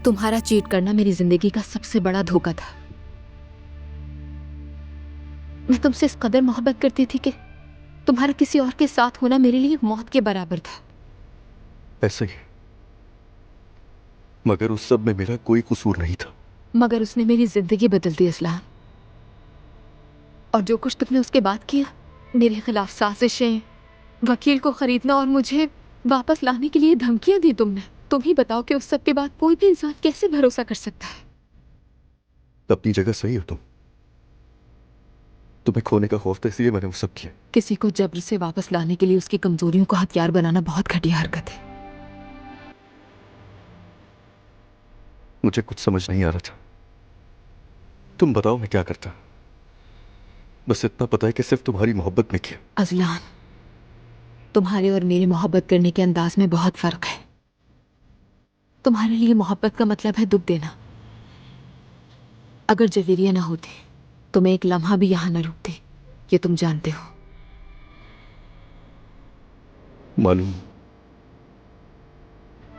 तुम्हारा चीट करना मेरी जिंदगी का सबसे बड़ा धोखा था। मैं तुमसे इस कदर मोहब्बत करती थी कि तुम्हारा किसी और के साथ होना मेरे लिए मौत के बराबर था। ऐसे ही, मगर उस सब में मेरा कोई कसूर नहीं था। मगर उसने मेरी जिंदगी बदल दी असलान। और जो कुछ तुमने उसके बाद किया, मेरे खिलाफ साजिशें, वकील को खरीदना और मुझे वापस लाने के लिए धमकियां दी तुमने। तुम ही बताओ कि उस सब के बाद कोई भी इंसान कैसे भरोसा कर सकता है। अपनी जगह सही हो तुम। तुम्हें खोने का खौफ था, इसलिए मैंने वो सब किया। किसी को जब्र से वापस लाने के लिए उसकी कमजोरियों को हथियार बनाना बहुत घटिया हरकत है। मुझे कुछ समझ नहीं आ रहा था। तुम बताओ मैं क्या करता। बस इतना पता है कि सिर्फ तुम्हारी मोहब्बत में किया। अजलान, तुम्हारे और मेरी मोहब्बत करने के अंदाज में बहुत फर्क है। तुम्हारे लिए मोहब्बत का मतलब है दुख देना। अगर जवेरिया ना होती तो मैं एक लम्हा भी यहां न रुकती। ये तुम जानते हो। मालूम